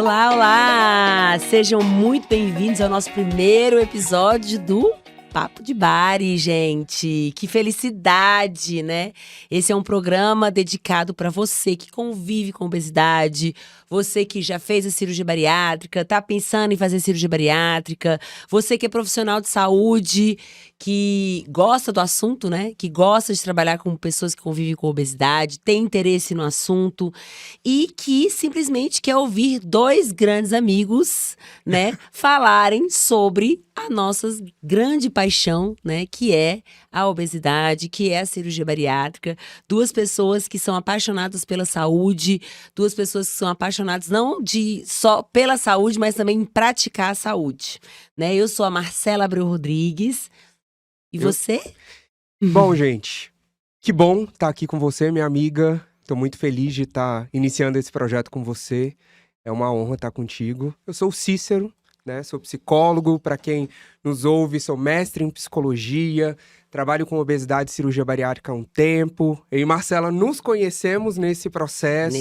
Olá, olá! Sejam muito bem-vindos ao nosso primeiro episódio do Papo de Bari, gente. Que felicidade, né? Esse é um programa dedicado para você que convive com obesidade, você que já fez a cirurgia bariátrica, tá pensando em fazer cirurgia bariátrica, você que é profissional de saúde, que gosta do assunto, né? Que gosta de trabalhar com pessoas que convivem com obesidade, tem interesse no assunto e que simplesmente quer ouvir dois grandes amigos, né, falarem sobre a nossa grande paixão, né, que é a obesidade, que é a cirurgia bariátrica. Duas pessoas que são apaixonadas pela saúde, duas pessoas que são apaixonadas não só pela saúde, mas também em praticar a saúde, né? Eu sou a Marcela Abreu Rodrigues. E você? Bom, gente, que bom estar aqui com você, minha amiga. Estou muito feliz de estar iniciando esse projeto com você. É uma honra estar contigo. Eu sou o Cícero, né? Sou psicólogo. Para quem nos ouve, sou mestre em psicologia. Trabalho com obesidade e cirurgia bariátrica há um tempo. Eu e Marcela nos conhecemos nesse processo.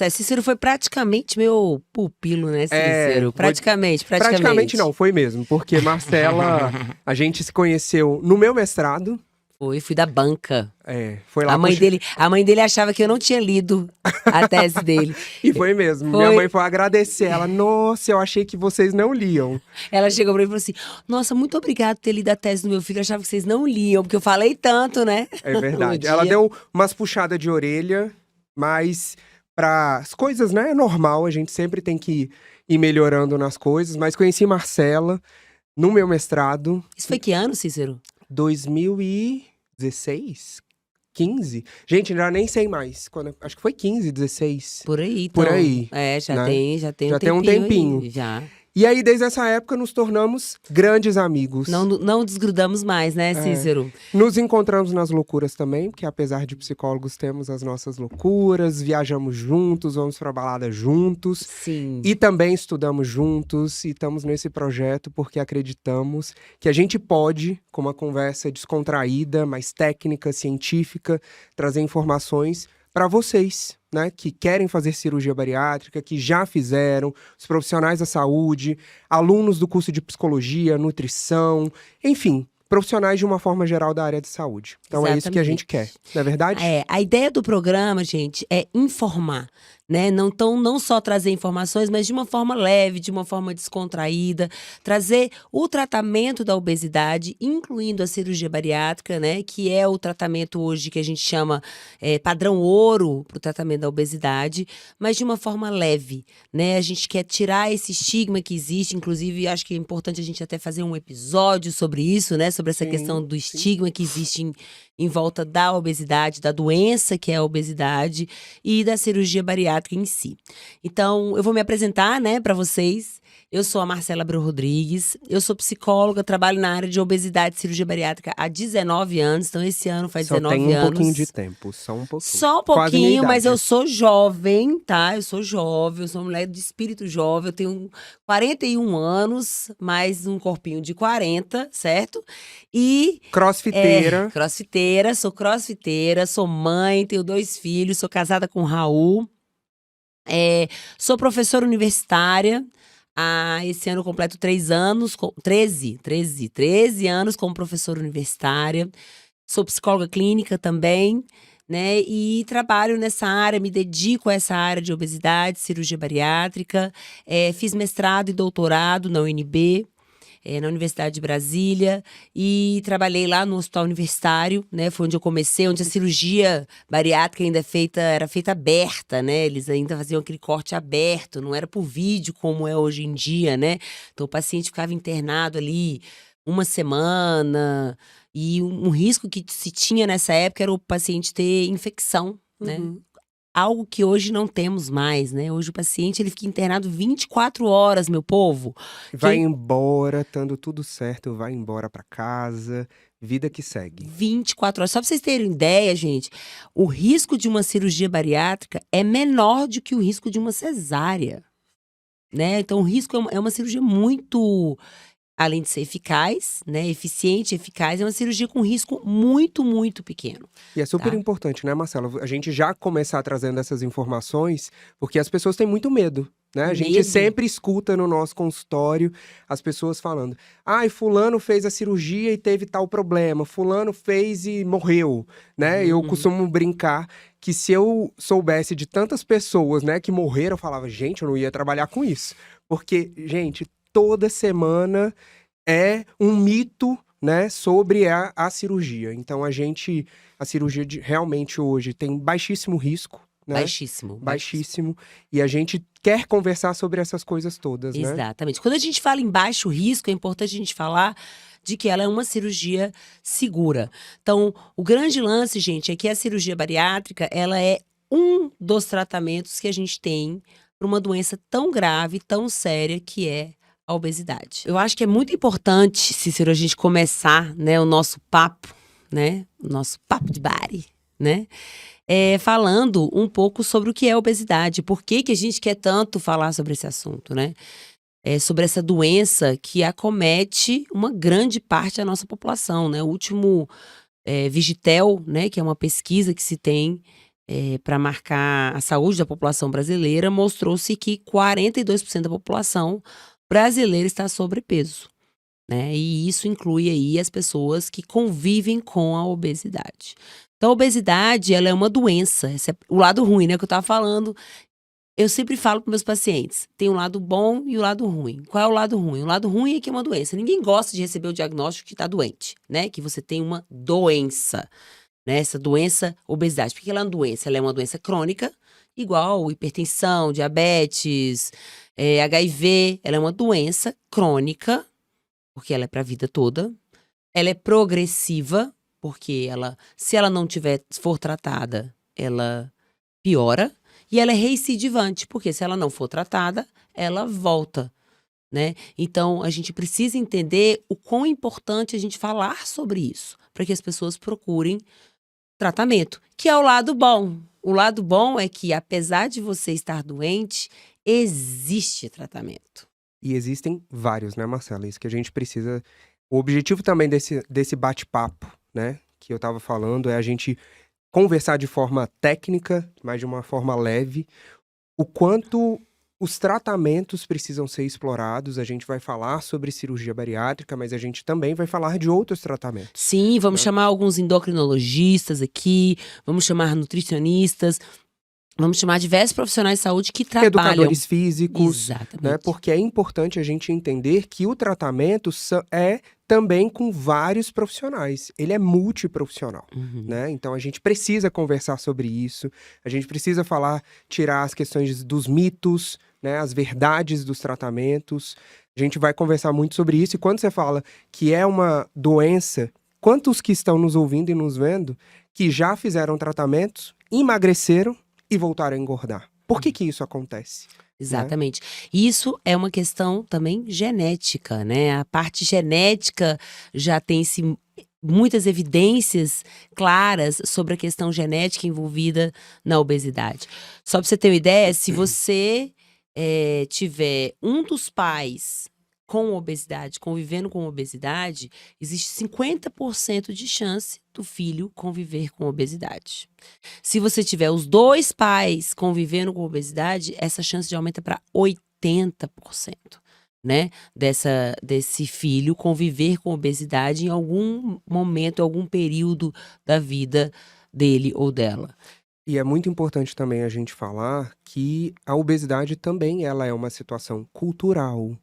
Cícero foi praticamente meu pupilo, né, Cícero? Praticamente. Praticamente não, foi mesmo. Porque Marcela, a gente se conheceu no meu mestrado. Fui da banca. Foi lá. A mãe dele achava que eu não tinha lido a tese dele. E foi mesmo. Minha mãe foi agradecer. Ela, nossa, eu achei que vocês não liam. Ela chegou pra mim e falou assim, nossa, muito obrigada por ter lido a tese do meu filho. Eu achava que vocês não liam, porque eu falei tanto, né? É verdade. Ela deu umas puxadas de orelha, mas para as coisas, né, é normal. A gente sempre tem que ir melhorando nas coisas. Mas conheci Marcela no meu mestrado. Isso foi que ano, Cícero? 2016? 15? Gente, já nem sei mais. Acho que foi 15, 16. Por aí, então. Por aí. Já tem um tempinho. Aí, já. E aí, desde essa época, nos tornamos grandes amigos. Não desgrudamos mais, né, Cícero? Nos encontramos nas loucuras também, porque apesar de psicólogos, temos as nossas loucuras, viajamos juntos, vamos pra balada juntos. Sim. E também estudamos juntos e estamos nesse projeto porque acreditamos que a gente pode, com uma conversa descontraída, mais técnica, científica, trazer informações para vocês, né, que querem fazer cirurgia bariátrica, que já fizeram, os profissionais da saúde, alunos do curso de psicologia, nutrição, enfim, profissionais de uma forma geral da área de saúde. Então Exatamente. É isso que a gente quer, não é verdade? A ideia do programa, gente, é informar, né? Não só trazer informações, mas de uma forma leve, de uma forma descontraída, trazer o tratamento da obesidade, incluindo a cirurgia bariátrica, né? Que é o tratamento hoje que a gente chama padrão ouro para o tratamento da obesidade, mas de uma forma leve, né? A gente quer tirar esse estigma que existe, inclusive acho que é importante a gente até fazer um episódio sobre isso, né? Sobre essa questão do estigma que existe em volta da obesidade, da doença que é a obesidade e da cirurgia bariátrica em si. Então, eu vou me apresentar, né, para vocês. Eu sou a Marcela Abreu Rodrigues, eu sou psicóloga, trabalho na área de obesidade e cirurgia bariátrica há 19 anos, então esse ano faz 19 anos. Só tem um pouquinho de tempo, só um pouquinho. Só um pouquinho, mas eu sou jovem, tá? Eu sou jovem, eu sou mulher de espírito jovem, eu tenho 41 anos, mais um corpinho de 40, certo? E… Crossfiteira. Sou crossfiteira, sou mãe, tenho 2 filhos, sou casada com o Raul. Sou professora universitária. Esse ano eu completo 13 anos como professora universitária. Sou psicóloga clínica também, né? E trabalho nessa área, me dedico a essa área de obesidade, cirurgia bariátrica. Fiz mestrado e doutorado na UNB. Na Universidade de Brasília, e trabalhei lá no hospital universitário, né? Foi onde eu comecei, onde a cirurgia bariátrica ainda era feita aberta, né? Eles ainda faziam aquele corte aberto, não era por vídeo como é hoje em dia, né? Então o paciente ficava internado ali uma semana, e um risco que se tinha nessa época era o paciente ter infecção, né? Algo que hoje não temos mais, né? Hoje o paciente, ele fica internado 24 horas, meu povo. Vai embora, estando tudo certo, vai embora pra casa, vida que segue. 24 horas. Só pra vocês terem ideia, gente, o risco de uma cirurgia bariátrica é menor do que o risco de uma cesárea, né? Então o risco é uma cirurgia muito… além de ser eficaz, né, eficiente, eficaz, é uma cirurgia com risco muito, muito pequeno. E é super Tá. importante, né, Marcela? A gente já começar trazendo essas informações, porque as pessoas têm muito medo, né? A gente Medo. sempre escuta no nosso consultório as pessoas falando: ai, fulano fez a cirurgia e teve tal problema, fulano fez e morreu, né? Eu costumo brincar que se eu soubesse de tantas pessoas, né, que morreram, eu falava, gente, eu não ia trabalhar com isso. Porque, gente, toda semana é um mito, né, sobre a cirurgia. Então, a cirurgia realmente hoje tem baixíssimo risco, né? Baixíssimo. Baixíssimo. E a gente quer conversar sobre essas coisas todas, né? Exatamente. Quando a gente fala em baixo risco, é importante a gente falar de que ela é uma cirurgia segura. Então, o grande lance, gente, é que a cirurgia bariátrica, ela é um dos tratamentos que a gente tem para uma doença tão grave, tão séria, que é a obesidade. Eu acho que é muito importante, Cícero, a gente começar, né, o nosso papo, né, o nosso papo de bari, né, falando um pouco sobre o que é obesidade, por que que a gente quer tanto falar sobre esse assunto, né? Sobre essa doença que acomete uma grande parte da nossa população, né? O último Vigitel, né, que é uma pesquisa que se tem para marcar a saúde da população brasileira, mostrou-se que 42% da população brasileira está sobrepeso, né? E isso inclui aí as pessoas que convivem com a obesidade. Então, a obesidade, ela é uma doença. Esse é o lado ruim, né, que eu estava falando. Eu sempre falo para meus pacientes, tem um lado bom e o lado ruim. Qual é o lado ruim? O lado ruim é que é uma doença. Ninguém gosta de receber o diagnóstico que está doente, né? Que você tem uma doença, né? Essa doença, obesidade. Porque ela é uma doença? Ela é uma doença crônica, igual hipertensão, diabetes, HIV. Ela é uma doença crônica, porque ela é para a vida toda. Ela é progressiva, porque se ela não for tratada, ela piora. E ela é recidivante, porque se ela não for tratada, ela volta, né? Então, a gente precisa entender o quão importante a gente falar sobre isso, para que as pessoas procurem tratamento, que é o lado bom. O lado bom é que, apesar de você estar doente, existe tratamento. E existem vários, né, Marcela? Isso que a gente precisa. O objetivo também desse bate-papo, né, que eu tava falando, é a gente conversar de forma técnica, mas de uma forma leve, o quanto os tratamentos precisam ser explorados. A gente vai falar sobre cirurgia bariátrica, mas a gente também vai falar de outros tratamentos. Sim, vamos chamar alguns endocrinologistas aqui, vamos chamar nutricionistas, vamos chamar diversos profissionais de saúde que trabalham. Educadores físicos, Exatamente. né? Porque é importante a gente entender que o tratamento é também com vários profissionais. Ele é multiprofissional, né? Então a gente precisa conversar sobre isso, a gente precisa tirar as questões dos mitos, né? As verdades dos tratamentos. A gente vai conversar muito sobre isso. E quando você fala que é uma doença, quantos que estão nos ouvindo e nos vendo que já fizeram tratamentos, emagreceram e voltaram a engordar? Por que isso acontece? Exatamente. Isso é uma questão também genética, né? A parte genética já tem-se muitas evidências claras sobre a questão genética envolvida na obesidade. Só para você ter uma ideia, se você tiver um dos pais com obesidade, convivendo com obesidade, existe 50% de chance do filho conviver com obesidade. Se você tiver os dois pais convivendo com obesidade, essa chance de aumenta para 80%, né? Desse filho conviver com obesidade em algum momento, algum período da vida dele ou dela. E é muito importante também a gente falar que a obesidade também ela é uma situação cultural,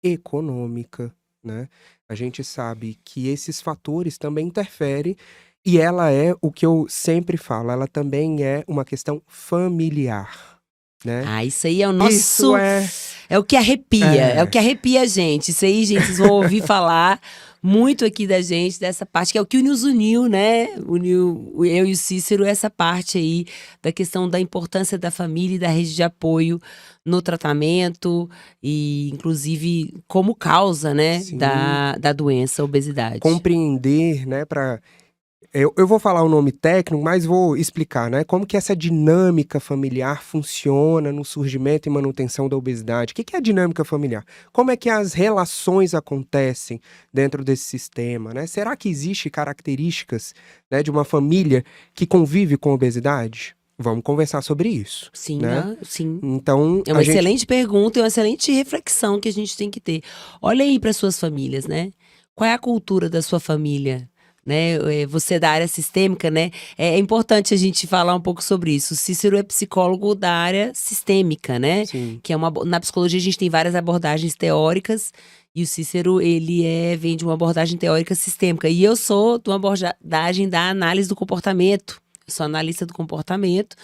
econômica, né? A gente sabe que esses fatores também interferem e ela é o que eu sempre falo, ela também é uma questão familiar, né? Isso aí é o nosso... Isso é o que arrepia, é o que arrepia a gente. Isso aí, gente, vocês vão ouvir falar muito aqui da gente, dessa parte, que é o que nos uniu, né? Uniu eu e o Cícero, essa parte aí da questão da importância da família e da rede de apoio no tratamento e, inclusive, como causa, né, da doença, a obesidade. Compreender, né, Eu vou falar o nome técnico, mas vou explicar, né? Como que essa dinâmica familiar funciona no surgimento e manutenção da obesidade. O que que é a dinâmica familiar? Como é que as relações acontecem dentro desse sistema, né? Será que existem características, né, de uma família que convive com obesidade? Vamos conversar sobre isso, Sim, né? sim. Então, É uma excelente pergunta e uma excelente reflexão que a gente tem que ter. Olha aí para suas famílias, né? Qual é a cultura da sua família? Né? Você é da área sistêmica, né? É importante a gente falar um pouco sobre isso. O Cícero é psicólogo da área sistêmica, né? sim. Que é na psicologia a gente tem várias abordagens teóricas e o Cícero vem de uma abordagem teórica sistêmica. E eu sou de uma abordagem da análise do comportamento. Eu sou analista do comportamento.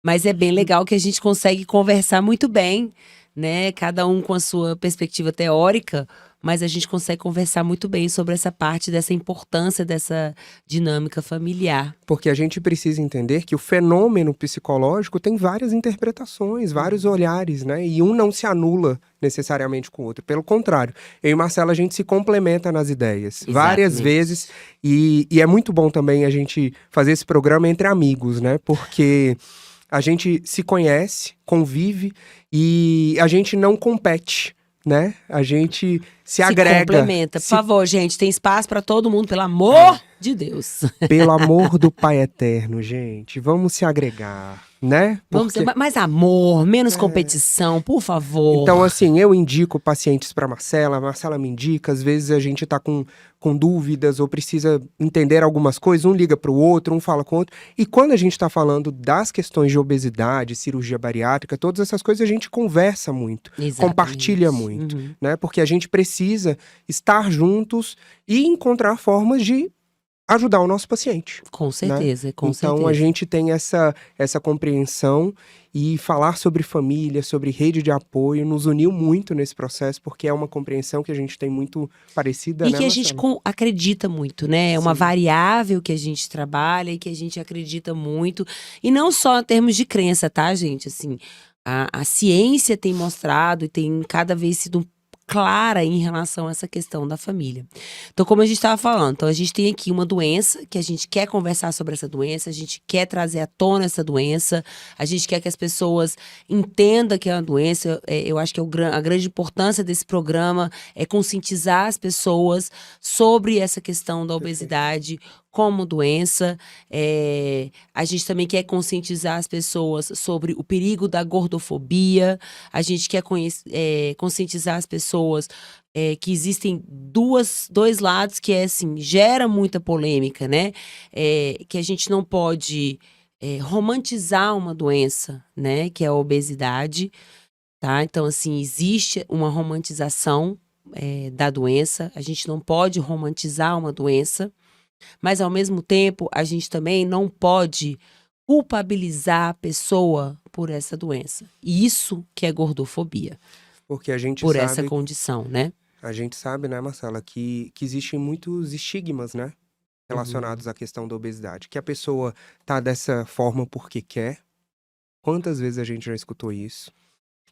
Mas é bem legal que a gente consegue conversar muito bem, né? Cada um com a sua perspectiva teórica, mas a gente consegue conversar muito bem sobre essa parte dessa importância dessa dinâmica familiar. Porque a gente precisa entender que o fenômeno psicológico tem várias interpretações, vários olhares, né? E um não se anula necessariamente com o outro. Pelo contrário, eu e Marcela, a gente se complementa nas ideias. Várias Exatamente. vezes. E é muito bom também a gente fazer esse programa entre amigos, né? Porque a gente se conhece, convive e a gente não compete, né? A gente se agrega. Complementa. Por favor, gente, tem espaço para todo mundo, pelo amor de Deus. Pelo amor do Pai Eterno, gente, vamos se agregar, né? Vamos ter mais amor, menos competição, por favor. Então, assim, eu indico pacientes para a Marcela me indica, às vezes a gente tá com dúvidas ou precisa entender algumas coisas, um liga para o outro, um fala com o outro. E quando a gente está falando das questões de obesidade, cirurgia bariátrica, todas essas coisas a gente conversa muito, compartilha muito, né? Porque a gente precisa estar juntos e encontrar formas de ajudar o nosso paciente. Com certeza, né? com então, certeza. a gente tem essa compreensão e falar sobre família, sobre rede de apoio, nos uniu muito nesse processo, porque é uma compreensão que a gente tem muito parecida, e né, que a gente acredita muito, né? É uma variável que a gente trabalha e que a gente acredita muito. E não só em termos de crença, tá, gente? Assim, a ciência tem mostrado e tem cada vez sido clara em relação a essa questão da família. Então, como a gente estava falando, então a gente tem aqui uma doença, que a gente quer conversar sobre essa doença, a gente quer trazer à tona essa doença, a gente quer que as pessoas entendam que é uma doença. Eu acho que a grande importância desse programa é conscientizar as pessoas sobre essa questão da obesidade como doença. A gente também quer conscientizar as pessoas sobre o perigo da gordofobia, a gente quer conscientizar as pessoas que existem dois lados que assim, gera muita polêmica, né? Que a gente não pode romantizar uma doença, né? Que é a obesidade, tá? Então, assim, existe uma romantização da doença, a gente não pode romantizar uma doença, mas ao mesmo tempo a gente também não pode culpabilizar a pessoa por essa doença. E isso que é gordofobia. Porque a gente por sabe, essa condição, né? A gente sabe, né, Marcela, que existem muitos estigmas, né, relacionados à questão da obesidade. Que a pessoa tá dessa forma porque quer. Quantas vezes a gente já escutou isso?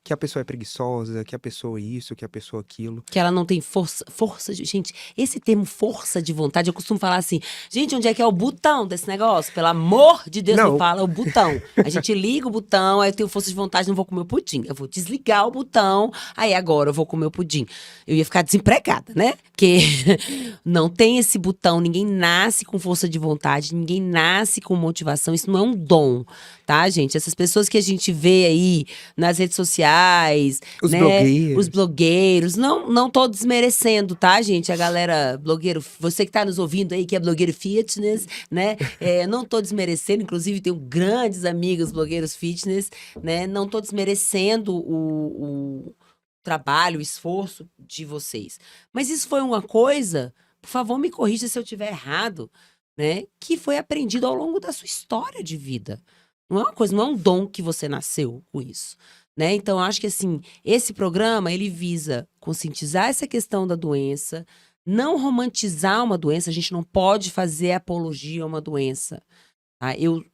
Que a pessoa é preguiçosa, que a pessoa isso, que a pessoa aquilo. Que ela não tem força de... Gente, esse termo força de vontade, eu costumo falar assim, gente, onde é que é o botão desse negócio? Pelo amor de Deus, Não. me fala o botão. A gente liga o botão, aí eu tenho força de vontade, não vou comer o pudim. Eu vou desligar o botão, aí agora eu vou comer o pudim. Eu ia ficar desempregada, né? Porque não tem esse botão, ninguém nasce com força de vontade, ninguém nasce com motivação, isso não é um dom, tá, gente? Essas pessoas que a gente vê aí nas redes sociais, Os né? blogueiros. Os blogueiros. Não tô desmerecendo, tá, gente? A galera blogueiro, você que tá nos ouvindo aí, que é blogueiro fitness, né? Não tô desmerecendo, inclusive tenho grandes amigos blogueiros fitness, né? Não tô desmerecendo o trabalho, o esforço de vocês. Mas isso foi uma coisa, por favor, me corrija se eu estiver errado, né? Que foi aprendido ao longo da sua história de vida. Não é uma coisa, não é um dom que você nasceu com isso, né? Então, eu acho que, assim, esse programa, ele visa conscientizar essa questão da doença, não romantizar uma doença, a gente não pode fazer apologia a uma doença, Tá? Eu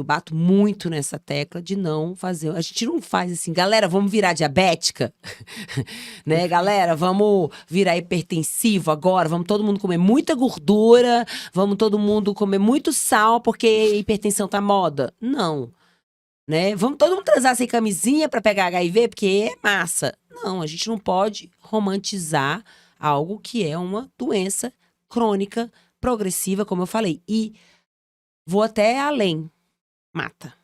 bato muito nessa tecla de não fazer. A gente não faz assim, galera, vamos virar diabética? Né, galera, vamos virar hipertensivo agora? Vamos todo mundo comer muita gordura? Vamos todo mundo comer muito sal porque hipertensão tá moda? Não. Né? Vamos todo mundo transar sem camisinha pra pegar HIV porque é massa? Não, a gente não pode romantizar algo que é uma doença crônica, progressiva, como eu falei. E vou até além. Mata.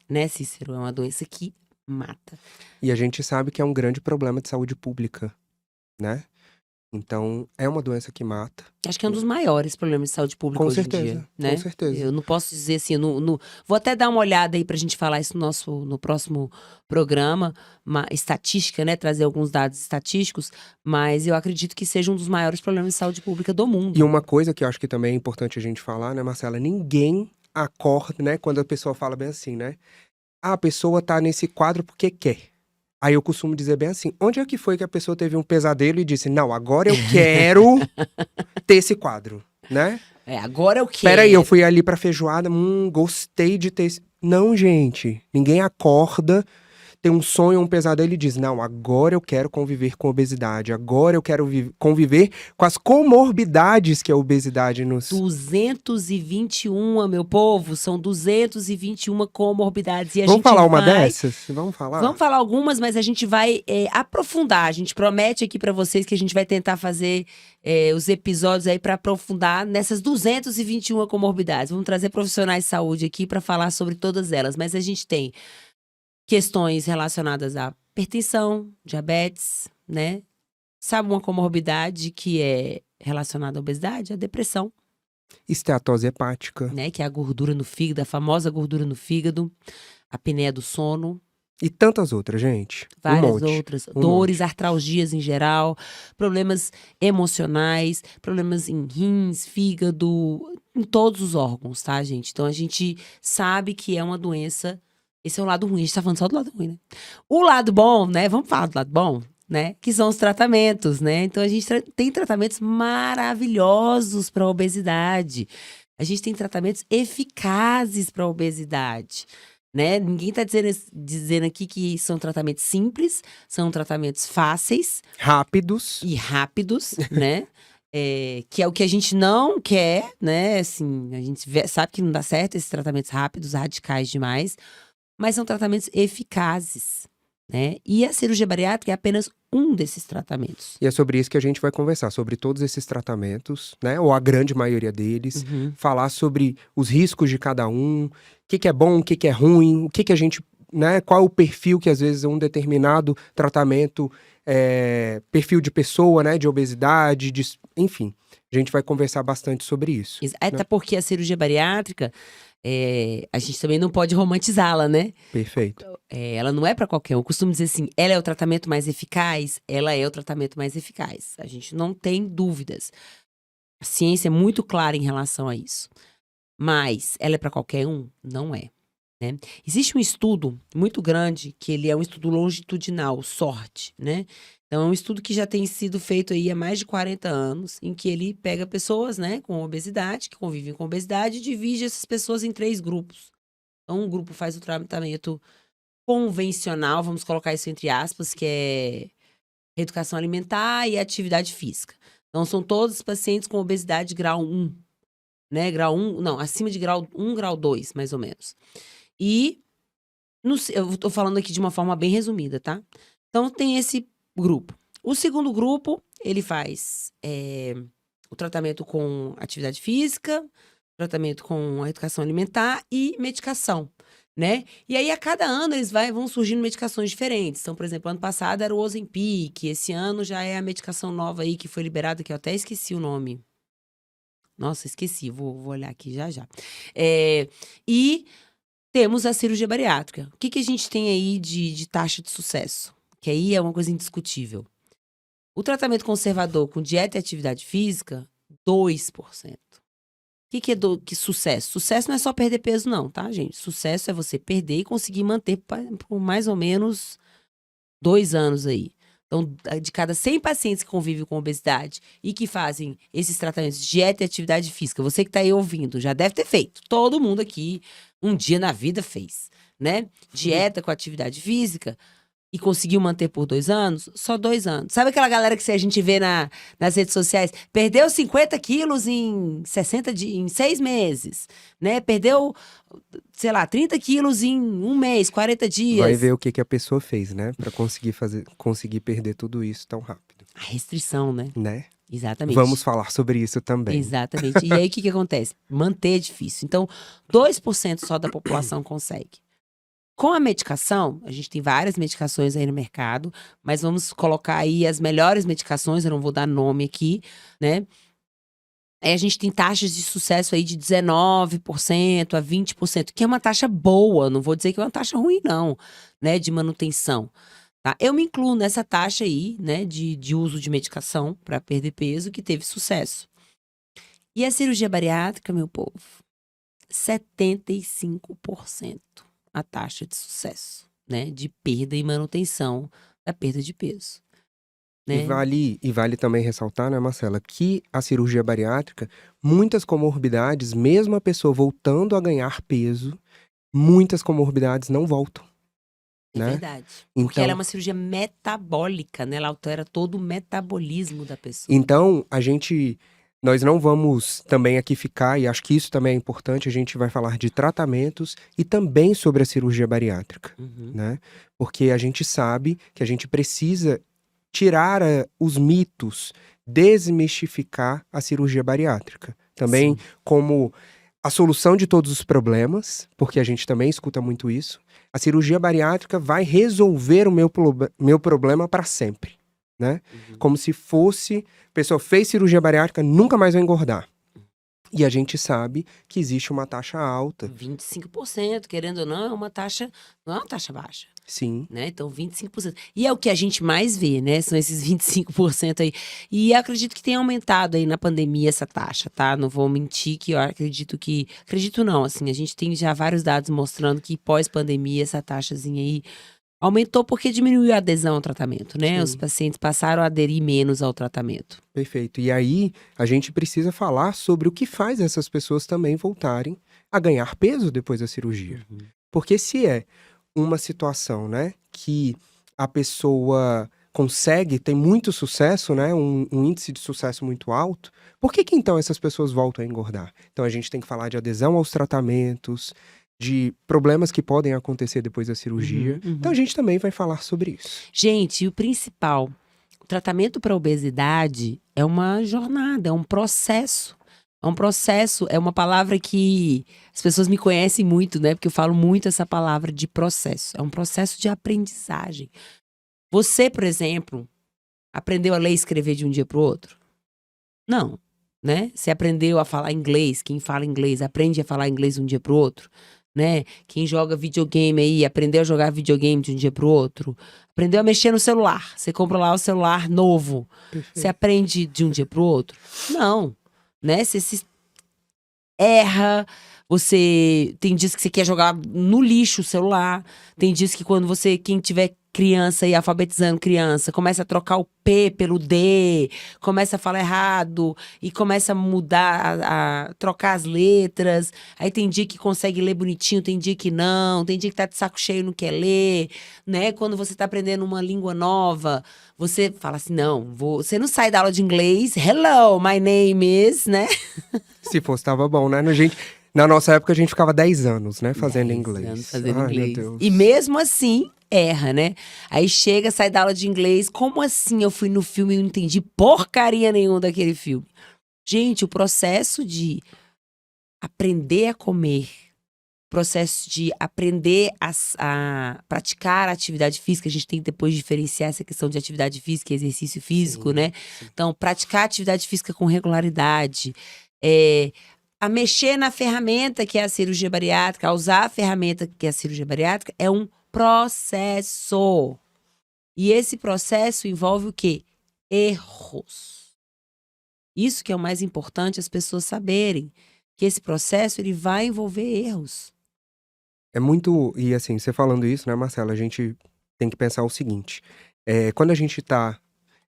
Né, Cícero? É uma doença que mata. E a gente sabe que é um grande problema de saúde pública, né? Então, é uma doença que mata. Acho que é um dos maiores problemas de saúde pública Com hoje em certeza, dia, né? com certeza. Eu não posso dizer assim, vou até dar uma olhada aí pra gente falar isso no próximo programa, uma estatística, né? Trazer alguns dados estatísticos, mas eu acredito que seja um dos maiores problemas de saúde pública do mundo. E uma coisa que eu acho que também é importante a gente falar, né, Marcela? Ninguém acorda, né? Quando a pessoa fala bem assim, né? Ah, a pessoa tá nesse quadro porque quer. Aí eu costumo dizer bem assim, onde é que foi que a pessoa teve um pesadelo e disse, não, agora eu quero ter esse quadro, né? Agora eu quero. Peraí, eu fui ali pra feijoada, gostei de ter esse... Não, gente, ninguém acorda, tem um sonho, um pesadelo e diz, não, agora eu quero conviver com obesidade, agora eu quero conviver com as comorbidades que a obesidade nos... 221, meu povo, são 221 comorbidades. E a Vamos gente falar uma vai... dessas? Vamos falar? Vamos falar algumas, mas a gente vai aprofundar. A gente promete aqui pra vocês que a gente vai tentar fazer os episódios aí pra aprofundar nessas 221 comorbidades. Vamos trazer profissionais de saúde aqui pra falar sobre todas elas. Mas a gente tem questões relacionadas à hipertensão, diabetes, né? Sabe uma comorbidade que é relacionada à obesidade? A depressão, Esteatose hepática. né? Que é a gordura no fígado, a famosa gordura no fígado, a apneia do sono. E tantas outras, gente. Várias monte. outras. Um Dores, monte. artralgias em geral, problemas emocionais, problemas em rins, fígado, em todos os órgãos, tá, gente? Então a gente sabe que é uma doença. Esse é o lado ruim, a gente tá falando só do lado ruim, né? O lado bom, né? Vamos falar do lado bom, né? Que são os tratamentos, né? Então a gente tem tratamentos maravilhosos para obesidade. A gente tem tratamentos eficazes para obesidade. Né? Ninguém tá dizendo aqui que são tratamentos simples, são tratamentos fáceis Rápidos. e rápidos, né? Que é o que a gente não quer, né? Assim, a gente sabe que não dá certo esses tratamentos rápidos, radicais demais, mas são tratamentos eficazes, né? E a cirurgia bariátrica é apenas um desses tratamentos. E é sobre isso que a gente vai conversar, sobre todos esses tratamentos, né? Ou a grande maioria deles. Falar sobre os riscos de cada um, o que é bom, o que é ruim, o que a gente, né? Qual é o perfil que às vezes um determinado tratamento, perfil de pessoa, né? De obesidade, enfim. A gente vai conversar bastante sobre isso. Até né? porque a cirurgia bariátrica, a gente também não pode romantizá-la, né? Perfeito. Ela não é para qualquer um. Eu costumo dizer assim, ela é o tratamento mais eficaz? Ela é o tratamento mais eficaz. A gente não tem dúvidas. A ciência é muito clara em relação a isso. Mas ela é para qualquer um? Não é. Né? Existe um estudo muito grande, que ele é um estudo longitudinal, SORT, né? Então, é um estudo que já tem sido feito aí há mais de 40 anos, em que ele pega pessoas, né, com obesidade, que convivem com obesidade, e divide essas pessoas em 3 grupos. Então, um grupo faz o tratamento convencional, vamos colocar isso entre aspas, que é reeducação alimentar e atividade física. Então, são todos os pacientes com obesidade grau 1, né? Grau 1, não, acima de grau 1, grau 2, mais ou menos. E eu tô falando aqui de uma forma bem resumida, tá? Então, tem esse grupo. O segundo grupo, ele faz o tratamento com atividade física, tratamento com a educação alimentar e medicação, né? E aí, a cada ano, eles vão surgindo medicações diferentes. Então, por exemplo, ano passado era o Ozempic, esse ano já é a medicação nova aí que foi liberada, que eu até esqueci o nome. Nossa, esqueci, vou olhar aqui já. E temos a cirurgia bariátrica. O que a gente tem aí de taxa de sucesso? Que aí é uma coisa indiscutível. O tratamento conservador com dieta e atividade física, 2%. O que é sucesso? Sucesso não é só perder peso não, tá, gente? Sucesso é você perder e conseguir manter por mais ou menos 2 anos aí. Então, de cada 100 pacientes que convivem com obesidade e que fazem esses tratamentos de dieta e atividade física, você que está aí ouvindo, já deve ter feito. Todo mundo aqui, um dia na vida fez, né? Dieta com atividade física e conseguiu manter por 2 anos, só 2 anos. Sabe aquela galera que a gente vê nas redes sociais? Perdeu 50 quilos em 6 meses, né? Perdeu, sei lá, 30 quilos em 1 mês, 40 dias. Vai ver o que a pessoa fez, né? Pra conseguir perder tudo isso tão rápido. A restrição, né? Né? Exatamente. Vamos falar sobre isso também. Exatamente. E aí, o que acontece? Manter é difícil. Então, 2% só da população consegue. Com a medicação, a gente tem várias medicações aí no mercado, mas vamos colocar aí as melhores medicações, eu não vou dar nome aqui, né? Aí a gente tem taxas de sucesso aí de 19% a 20%, que é uma taxa boa, não vou dizer que é uma taxa ruim não, né, de manutenção. Tá? Eu me incluo nessa taxa aí, né, de uso de medicação para perder peso, que teve sucesso. E a cirurgia bariátrica, meu povo? 75% a taxa de sucesso, né, de perda e manutenção da perda de peso. Né? E vale também ressaltar, né, Marcela, que a cirurgia bariátrica, muitas comorbidades, mesmo a pessoa voltando a ganhar peso, muitas comorbidades não voltam. É né? verdade. Porque Então, ela é uma cirurgia metabólica, né? Ela altera todo o metabolismo da pessoa. então nós não vamos também aqui ficar, e acho que isso também é importante, a gente vai falar de tratamentos e também sobre a cirurgia bariátrica, Uhum. né? Porque a gente sabe que a gente precisa tirar os mitos, desmistificar a cirurgia bariátrica. Também Sim. como a solução de todos os problemas, porque a gente também escuta muito isso. A cirurgia bariátrica vai resolver o meu problema para sempre, né? Uhum. Como se fosse, a pessoa fez cirurgia bariátrica, nunca mais vai engordar. E a gente sabe que existe uma taxa alta. 25%, querendo ou não, não é uma taxa baixa. Sim. Né? Então, 25%. E é o que a gente mais vê, né? São esses 25% aí. E acredito que tem aumentado aí na pandemia essa taxa, tá? Não vou mentir que eu acredito que... Acredito não, assim, a gente tem já vários dados mostrando que pós-pandemia essa taxazinha aí aumentou porque diminuiu a adesão ao tratamento, né? Sim. Os pacientes passaram a aderir menos ao tratamento. Perfeito. E aí, a gente precisa falar sobre o que faz essas pessoas também voltarem a ganhar peso depois da cirurgia. Uhum. Porque se é uma situação, né, que a pessoa consegue, tem muito sucesso, né, um índice de sucesso muito alto, por que então essas pessoas voltam a engordar? Então a gente tem que falar de adesão aos tratamentos, de problemas que podem acontecer depois da cirurgia. Uhum. Então a gente também vai falar sobre isso. Gente, e o principal, o tratamento para obesidade é uma jornada, é um processo. É um processo, é uma palavra que as pessoas me conhecem muito, né? Porque eu falo muito essa palavra de processo. É um processo de aprendizagem. Você, por exemplo, aprendeu a ler e escrever de um dia para o outro? Não, né? Você aprendeu a falar inglês, quem fala inglês aprende a falar inglês de um dia para o outro, né? Quem joga videogame aí, aprendeu a jogar videogame de um dia para o outro. Aprendeu a mexer no celular, você compra lá o celular novo. Perfeito. Você aprende de um dia para o outro? Não. Né? Você se erra, você tem dias que você quer jogar no lixo o celular, tem dias que quem tiver criança e alfabetizando criança, começa a trocar o P pelo D, começa a falar errado e começa a mudar, a trocar as letras, aí tem dia que consegue ler bonitinho, tem dia que não, tem dia que tá de saco cheio e não quer ler, né? Quando você tá aprendendo uma língua nova, você fala assim, não, você não sai da aula de inglês, hello, my name is, né? Se fosse, tava bom, né? Na nossa época, a gente ficava 10 anos, né? Fazendo 10 inglês. anos fazendo Ai, inglês. meu Deus. E mesmo assim, erra, né? Aí chega, sai da aula de inglês. Como assim eu fui no filme e não entendi porcaria nenhuma daquele filme? Gente, o processo de aprender a comer, processo de aprender a praticar a atividade física, a gente tem que depois diferenciar essa questão de atividade física e exercício físico, Sim, né? sim. Então, praticar atividade física com regularidade, a mexer na ferramenta que é a cirurgia bariátrica, a usar a ferramenta que é a cirurgia bariátrica, é um processo. E esse processo envolve o quê? Erros. Isso que é o mais importante as pessoas saberem, que esse processo ele vai envolver erros. É muito... E assim, você falando isso, né, Marcela, a gente tem que pensar o seguinte. Quando a gente tá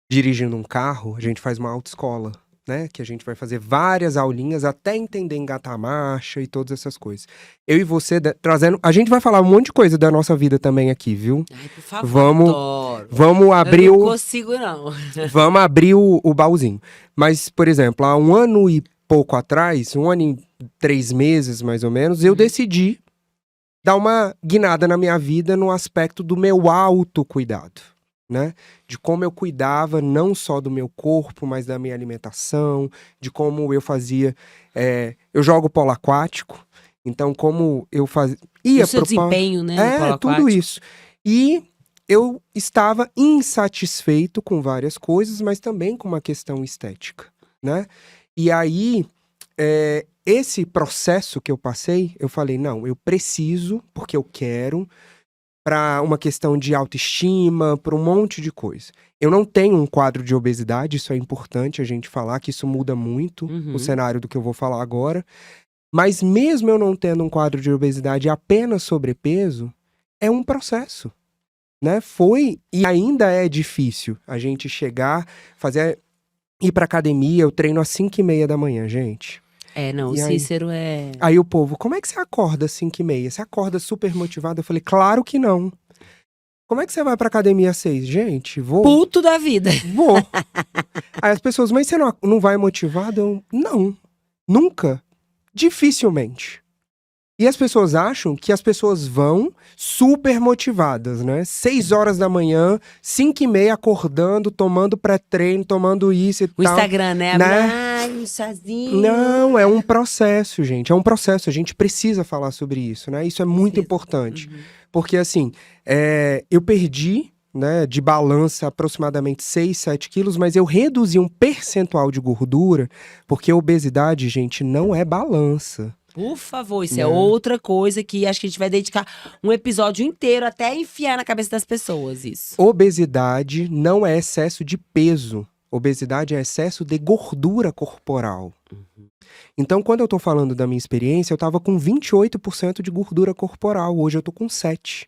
dirigindo um carro, a gente faz uma autoescola, né? Que a gente vai fazer várias aulinhas até entender engatar a marcha e todas essas coisas. Eu e você trazendo. A gente vai falar um monte de coisa da nossa vida também aqui, viu? Ai, por favor, adoro. Vamos abrir Eu não consigo, não. Vamos abrir o baúzinho. Mas, por exemplo, há 1 ano e pouco atrás, 1 ano e 3 meses mais ou menos, eu decidi dar uma guinada na minha vida no aspecto do meu autocuidado, né? De como eu cuidava não só do meu corpo, mas da minha alimentação, de como eu fazia. Eu jogo polo aquático, então como eu fazia. O seu desempenho, né? No polo tudo aquático. isso. E eu estava insatisfeito com várias coisas, mas também com uma questão estética, né? E aí, esse processo que eu passei, eu falei, não, eu preciso, porque eu quero, para uma questão de autoestima, para um monte de coisa. Eu não tenho um quadro de obesidade, isso é importante a gente falar, que isso muda muito o cenário do que eu vou falar agora. Mas mesmo eu não tendo um quadro de obesidade e apenas sobrepeso, é um processo, né? Foi e ainda é difícil a gente chegar, ir pra academia. Eu treino às 5h30 da manhã, gente. O Cícero é... Aí o povo, como é que você acorda às 5h30? Você acorda super motivado? Eu falei, claro que não. Como é que você vai pra academia às 6? Gente, vou. Puto da vida. Vou. Aí as pessoas, mas você não vai motivado? Eu, não, nunca. Dificilmente. E as pessoas acham que as pessoas vão super motivadas, né? 6 horas da manhã, 5h30 acordando, tomando pré-treino, tomando isso e tal. O Instagram, né? Um chazinho. Não, é um processo, gente. É um processo. A gente precisa falar sobre isso, né? Isso é muito importante. Porque, assim, eu perdi, né, de balança aproximadamente 6, 7 quilos, mas eu reduzi um percentual de gordura, porque a obesidade, gente, não é balança. Por favor, isso é outra coisa que acho que a gente vai dedicar um episódio inteiro até enfiar na cabeça das pessoas isso. Obesidade não é excesso de peso. Obesidade é excesso de gordura corporal. Então, quando eu tô falando da minha experiência, eu tava com 28% de gordura corporal. Hoje eu tô com 7%.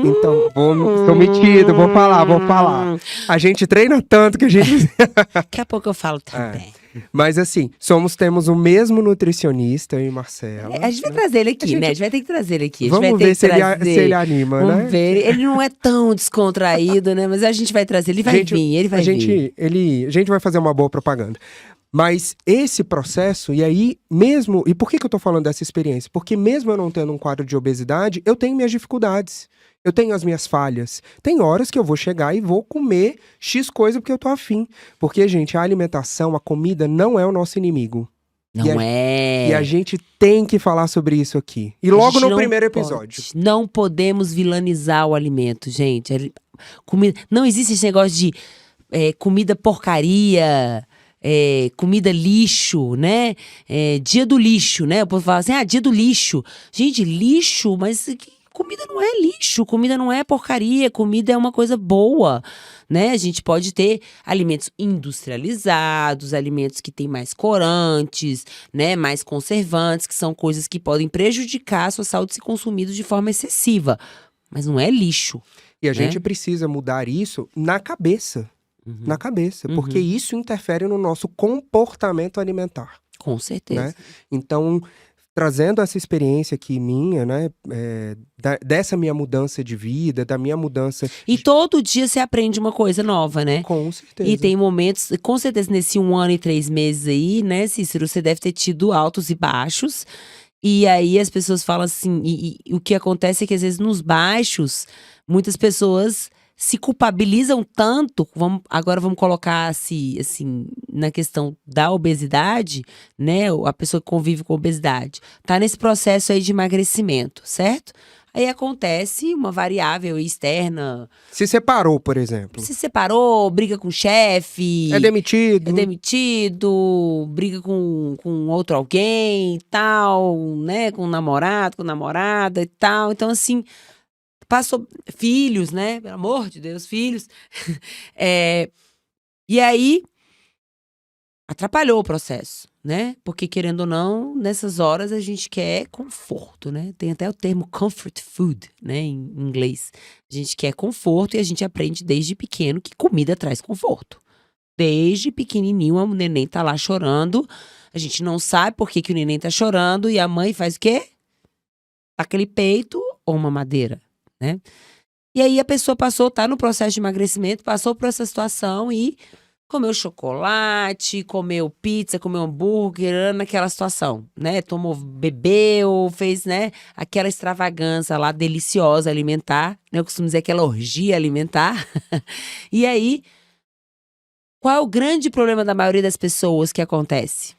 Então, tô metido, vou falar. A gente treina tanto que a gente... Daqui a pouco eu falo também. Mas assim, temos o mesmo nutricionista, eu e Marcela. A gente vai trazer ele aqui, né? A gente vai ter que trazer ele aqui. Vamos ver se ele anima, né? Vamos ver. Ele não é tão descontraído, né? Mas a gente vai trazer. Ele vai vir. A gente vai fazer uma boa propaganda. Mas esse processo, e aí mesmo... E por que eu tô falando dessa experiência? Porque mesmo eu não tendo um quadro de obesidade, eu tenho minhas dificuldades. Eu tenho as minhas falhas. Tem horas que eu vou chegar e vou comer X coisa porque eu tô afim. Porque, gente, a alimentação, a comida não é o nosso inimigo. Não é. E a gente tem que falar sobre isso aqui. E logo no primeiro episódio. Não podemos vilanizar o alimento, gente. Comida, não existe esse negócio de comida porcaria... comida lixo, né? Dia do lixo, né? O povo fala assim, dia do lixo. Gente, lixo, mas comida não é lixo, comida não é porcaria, comida é uma coisa boa, né? A gente pode ter alimentos industrializados, alimentos que têm mais corantes, né? Mais conservantes, que são coisas que podem prejudicar a sua saúde se consumidos de forma excessiva. Mas não é lixo. E a gente precisa mudar isso na cabeça. Na cabeça, porque isso interfere no nosso comportamento alimentar. Com certeza. Né? Então, trazendo essa experiência aqui minha, né, dessa minha mudança de vida, da minha mudança... E todo dia você aprende uma coisa nova, né? Com certeza. E tem momentos, com certeza nesse 1 ano e 3 meses aí, né, Cícero, você deve ter tido altos e baixos. E aí as pessoas falam assim, e o que acontece é que às vezes nos baixos, muitas pessoas... se culpabilizam tanto, agora vamos colocar assim, na questão da obesidade, né? A pessoa que convive com obesidade, tá nesse processo aí de emagrecimento, certo? Aí acontece uma variável externa. Se separou, por exemplo. Se separou, briga com o chefe. É demitido. Briga com outro alguém e tal, né? Com o namorado, com a namorada e tal. Então, assim... Passou filhos, né? Pelo amor de Deus, filhos. E aí, atrapalhou o processo. né? Porque, querendo ou não, nessas horas a gente quer conforto, né? Tem até o termo comfort food, né, em inglês. A gente quer conforto e a gente aprende desde pequeno que comida traz conforto. Desde pequenininho, o neném tá lá chorando, a gente não sabe por que que o neném tá chorando e a mãe faz o quê? Aquele peito ou mamadeira, né? E aí a pessoa tá no processo de emagrecimento, passou por essa situação e comeu chocolate, comeu pizza, comeu hambúrguer, naquela situação, né? Bebeu, fez, né, aquela extravagância lá deliciosa alimentar, né? Eu costumo dizer aquela orgia alimentar. E aí, qual é o grande problema da maioria das pessoas que acontece?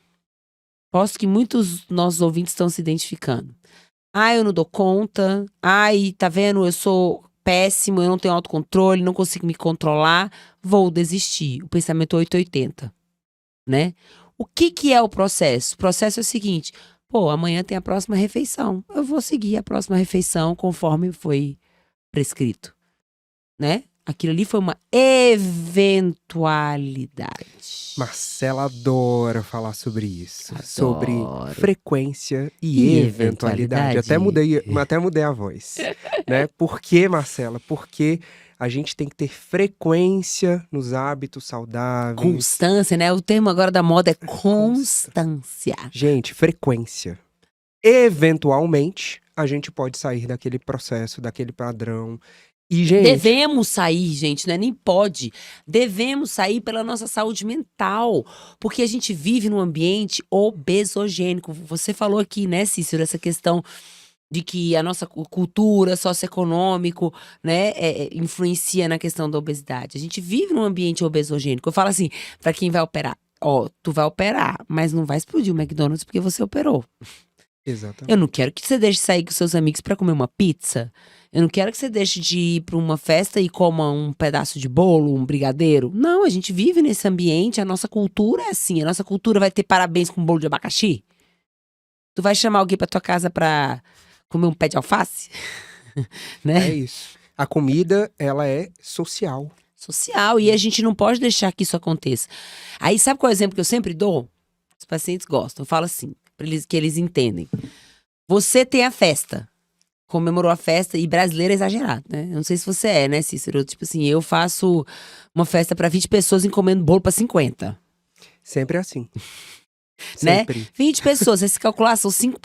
Posto que muitos nossos ouvintes estão se identificando. Eu não dou conta. Tá vendo? Eu sou péssimo, eu não tenho autocontrole, não consigo me controlar. Vou desistir. O pensamento 880, né? O que que é o processo? O processo é o seguinte: pô, amanhã tem a próxima refeição. Eu vou seguir a próxima refeição conforme foi prescrito, né? Aquilo ali foi uma eventualidade. Marcela adora falar sobre isso. Sobre Adoro. frequência E e eventualidade. eventualidade. Até mudei a voz. Né? Por que, Marcela? Porque a gente tem que ter frequência nos hábitos saudáveis. Constância, né? O termo agora da moda é constância. Gente, frequência. Eventualmente, a gente pode sair daquele processo, daquele padrão. E, gente, Devemos sair, gente, não é nem pode. Devemos sair pela nossa saúde mental. Porque a gente vive num ambiente obesogênico. Você falou aqui, né, Cícero, essa questão de que a nossa cultura socioeconômico, né, influencia na questão da obesidade. A gente vive num ambiente obesogênico. Eu falo assim, pra quem vai operar, tu vai operar, mas não vai explodir o McDonald's porque você operou. exatamente. Eu não quero que você deixe de sair com seus amigos pra comer uma pizza. Eu não quero que você deixe de ir pra uma festa e coma um pedaço de bolo, um brigadeiro. Não, a gente vive nesse ambiente, a nossa cultura é assim. A nossa cultura vai ter parabéns com bolo de abacaxi? Tu vai chamar alguém pra tua casa pra comer um pé de alface? Né? É isso. A comida, ela é social. Social, e a gente não pode deixar que isso aconteça. Aí, sabe qual é o exemplo que eu sempre dou? Os pacientes gostam, eu falo assim, que eles entendem. Você tem a festa, comemorou a festa, e brasileiro é exagerado, né? Eu não sei se você é, né, Cícero? Tipo assim, eu faço uma festa pra 20 pessoas encomendo bolo pra 50. Sempre assim. Né? Sempre. 20 pessoas, se calcular, são 5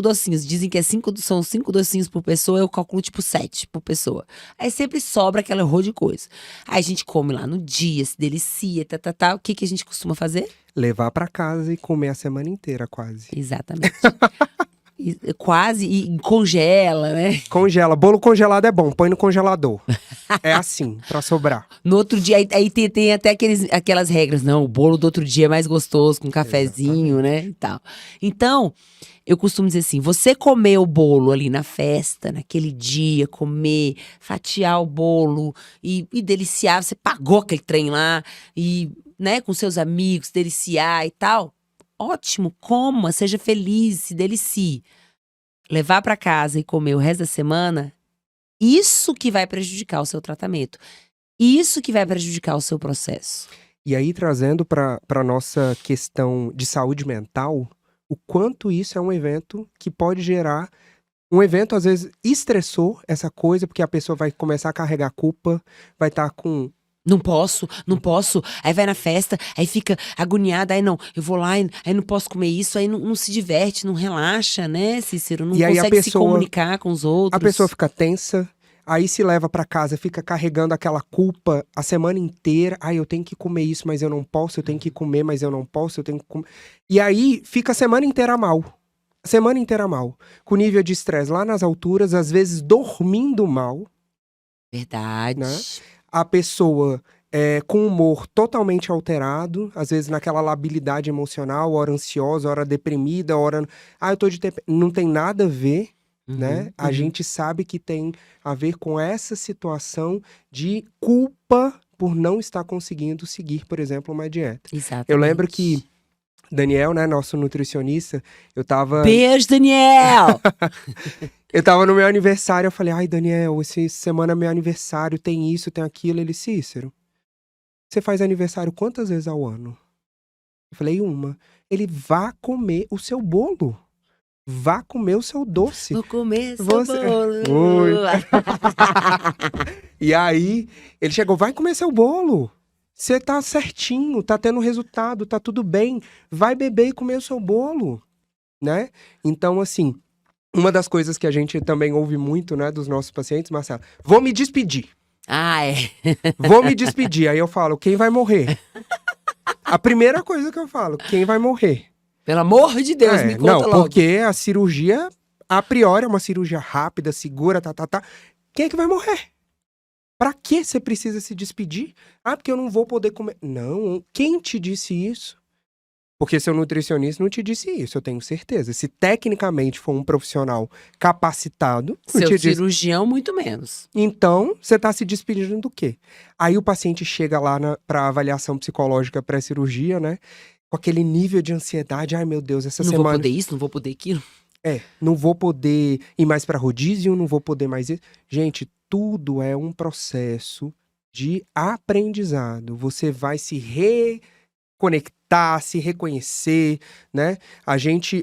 docinhos. Dizem que são 5 docinhos por pessoa, eu calculo tipo 7 por pessoa. Aí sempre sobra aquela horror de coisa. Aí a gente come lá no dia, se delicia, tá. O que que a gente costuma fazer? Levar pra casa e comer a semana inteira, quase. Exatamente. Quase, e congela, né? Congela. Bolo congelado é bom, põe no congelador. É assim, pra sobrar. No outro dia, aí tem até aquelas regras. Não, o bolo do outro dia é mais gostoso, com um cafezinho, né? E tal. Então, eu costumo dizer assim: você comer o bolo ali na festa, naquele dia, comer, fatiar o bolo e deliciar, você pagou aquele trem lá, e, né, com seus amigos, deliciar e tal. Ótimo, coma, seja feliz, se delicie. Levar pra casa e comer o resto da semana, isso que vai prejudicar o seu tratamento. Isso que vai prejudicar o seu processo. E aí, trazendo pra nossa questão de saúde mental, o quanto isso é um evento que pode gerar. Um evento, às vezes, estressou essa coisa, porque a pessoa vai começar a carregar culpa, vai estar com. Não posso. Aí vai na festa, aí fica agoniada, aí não, eu vou lá, aí não posso comer isso, aí não se diverte, não relaxa, né, Cícero? Não E aí consegue se comunicar com os outros. A pessoa fica tensa, aí se leva pra casa, fica carregando aquela culpa a semana inteira. Eu tenho que comer isso, mas eu não posso, eu tenho que comer, mas eu não posso, eu tenho que comer. E aí fica a semana inteira mal. A semana inteira mal. Com nível de estresse lá nas alturas, às vezes dormindo mal. Verdade. Né? A pessoa com humor totalmente alterado, às vezes naquela labilidade emocional, hora ansiosa, hora deprimida, hora. Eu tô de não tem nada a ver, né? A gente sabe que tem a ver com essa situação de culpa por não estar conseguindo seguir, por exemplo, uma dieta. Exatamente. Eu lembro que Daniel, né, nosso nutricionista, eu tava... Beijo, Daniel! Eu tava no meu aniversário, eu falei, Daniel, essa semana é meu aniversário, tem isso, tem aquilo. Ele, Cícero, você faz aniversário quantas vezes ao ano? Eu falei, uma. ele vá comer o seu bolo. Vá comer o seu doce. Vou comer seu Você- bolo. Oi. E aí, ele chegou, vai comer seu bolo. Você tá certinho, tá tendo resultado, tá tudo bem. Vai beber e comer o seu bolo, né? Então, assim, uma das coisas que a gente também ouve muito, né, dos nossos pacientes, Marcela, vou me despedir. Ah, é. Vou me despedir. Aí eu falo, quem vai morrer? A primeira coisa que eu falo, quem vai morrer? Pelo amor de Deus, me conta não, logo. porque a cirurgia, a priori, é uma cirurgia rápida, segura, tá. Quem é que vai morrer? Pra que você precisa se despedir? Ah, porque eu não vou poder comer. Não, quem te disse isso? Porque seu nutricionista não te disse isso, eu tenho certeza. Se tecnicamente for um profissional capacitado, não Seu te disse. cirurgião, muito menos. Então, você tá se despedindo do quê? Aí o paciente chega lá pra avaliação psicológica pré-cirurgia, né? Com aquele nível de ansiedade. Ai, meu Deus, essa Não semana... vou poder isso, não vou poder aquilo. Não vou poder ir mais pra rodízio, não vou poder mais isso. Gente, tudo é um processo de aprendizado. Você vai se reconectar, se reconhecer, né?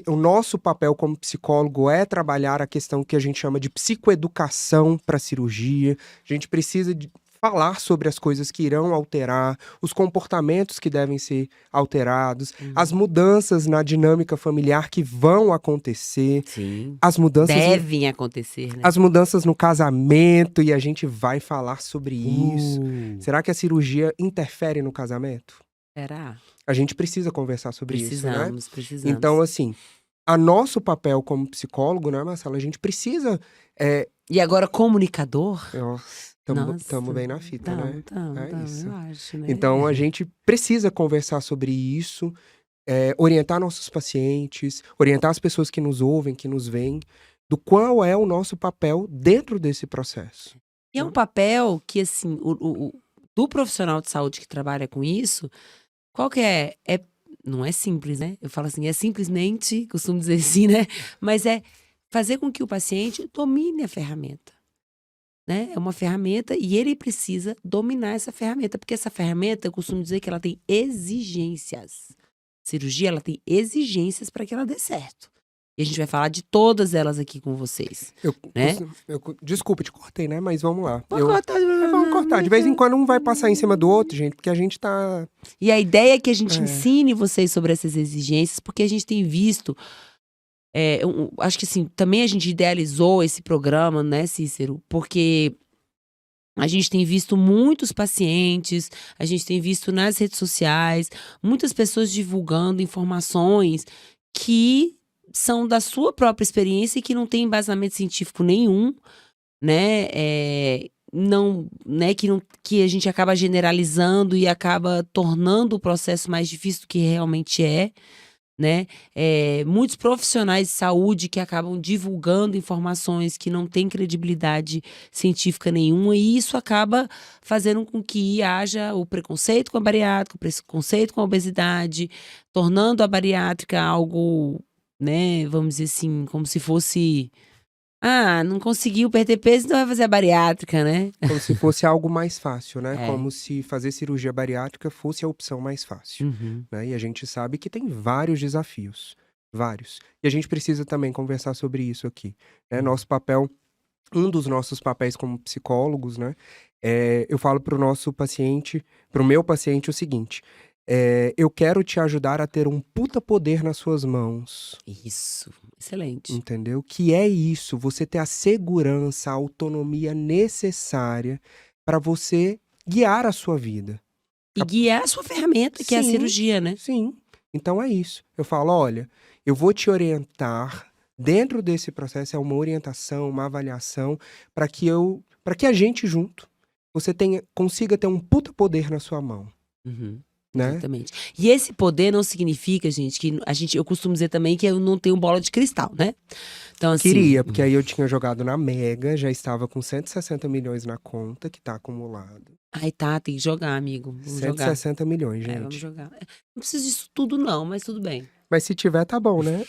O nosso papel como psicólogo é trabalhar a questão que a gente chama de psicoeducação para cirurgia. A gente precisa falar sobre as coisas que irão alterar, os comportamentos que devem ser alterados, as mudanças na dinâmica familiar que vão acontecer, Sim. as mudanças Devem acontecer, né? as mudanças no casamento, e a gente vai falar sobre isso. Será que a cirurgia interfere no casamento? Será? A gente precisa conversar sobre isso, né? Precisamos. Então, assim, a nosso papel como psicólogo, né, Marcela? A gente precisa... E agora, comunicador? Tamo bem na fita, né? É isso. Eu acho, né? Então, a gente precisa conversar sobre isso, orientar nossos pacientes, orientar as pessoas que nos ouvem, que nos veem, do qual é o nosso papel dentro desse processo. E é um papel que, assim, do profissional de saúde que trabalha com isso, qual que é? Não é simples, né? Eu falo assim, é simplesmente, costumo dizer assim, né? Mas é fazer com que o paciente domine a ferramenta. Né? É uma ferramenta e ele precisa dominar essa ferramenta, porque essa ferramenta, eu costumo dizer que ela tem exigências. Cirurgia, ela tem exigências para que ela dê certo. E a gente vai falar de todas elas aqui com vocês. Né? Desculpa, te cortei, né? Mas vamos lá. Vamos cortar. De vez em quando um vai passar em cima do outro, gente, porque a gente tá... E a ideia é que a gente ensine vocês sobre essas exigências, porque a gente tem visto... acho que assim, também a gente idealizou esse programa, né, Cícero? Porque a gente tem visto muitos pacientes, a gente tem visto nas redes sociais, muitas pessoas divulgando informações que são da sua própria experiência e que não tem embasamento científico nenhum, né? Que a gente acaba generalizando e acaba tornando o processo mais difícil do que realmente é. Né? Muitos profissionais de saúde que acabam divulgando informações que não têm credibilidade científica nenhuma, e isso acaba fazendo com que haja o preconceito com a bariátrica, o preconceito com a obesidade, tornando a bariátrica algo, né, vamos dizer assim, como se fosse... Ah, não conseguiu perder peso, então vai fazer a bariátrica, né? Como se fosse algo mais fácil, né? Como se fazer cirurgia bariátrica fosse a opção mais fácil. Uhum. Né? E a gente sabe que tem vários desafios. Vários. E a gente precisa também conversar sobre isso aqui. Né? Nosso papel, um dos nossos papéis como psicólogos, né? Eu falo pro nosso paciente, pro meu paciente o seguinte... eu quero te ajudar a ter um puta poder nas suas mãos. Isso, excelente. Entendeu? Que é isso, você ter a segurança, a autonomia necessária para você guiar a sua vida. E guiar a sua ferramenta, que é a cirurgia, né? Sim, então é isso. Eu falo, olha, eu vou te orientar, dentro desse processo é uma orientação, uma avaliação, para que a gente junto, você consiga ter um puta poder na sua mão. Uhum. Né? Exatamente. E esse poder não significa, gente, que eu costumo dizer também que eu não tenho bola de cristal, né? Então, assim, queria, porque aí eu tinha jogado na Mega, já estava com 160 milhões na conta, que tá acumulado. Ai, tá, tem que jogar, amigo. Vamos 160 milhões, gente. Vamos jogar. Não precisa disso tudo não, mas tudo bem. Mas se tiver, tá bom, né?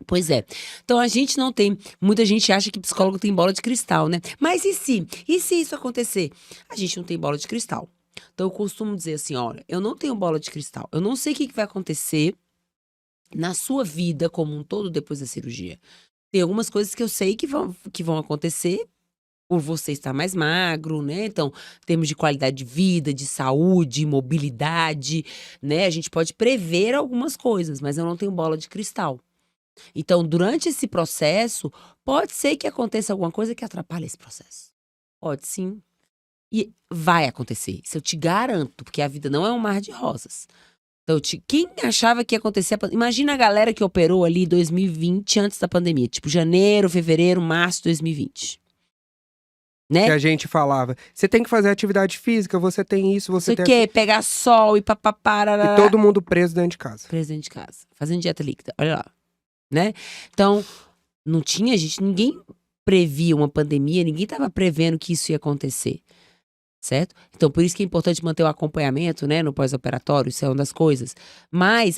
Pois é. Então a gente não tem... Muita gente acha que psicólogo tem bola de cristal, né? Mas e se? E se isso acontecer? A gente não tem bola de cristal. Então eu costumo dizer assim, olha, eu não tenho bola de cristal. Eu não sei o que vai acontecer na sua vida como um todo depois da cirurgia. Tem algumas coisas que eu sei que vão acontecer por você estar mais magro, né? Então, em termos de qualidade de vida, de saúde, mobilidade, né? A gente pode prever algumas coisas, mas eu não tenho bola de cristal. Então, durante esse processo, pode ser que aconteça alguma coisa que atrapalhe esse processo. Pode sim. E vai acontecer. Isso eu te garanto, porque a vida não é um mar de rosas. Então, quem achava que ia acontecer imagina a galera que operou ali em 2020, antes da pandemia. Tipo, janeiro, fevereiro, março de 2020. Né? Que a gente falava, você tem que fazer atividade física, você tem isso, você tem... O quê? Pegar sol e papapá. E todo mundo preso dentro de casa. Preso dentro de casa. Fazendo dieta líquida. Olha lá. Né? Então, não tinha, gente, ninguém previa uma pandemia, ninguém estava prevendo que isso ia acontecer. Certo? Então, por isso que é importante manter o acompanhamento, né, no pós-operatório, isso é uma das coisas. Mas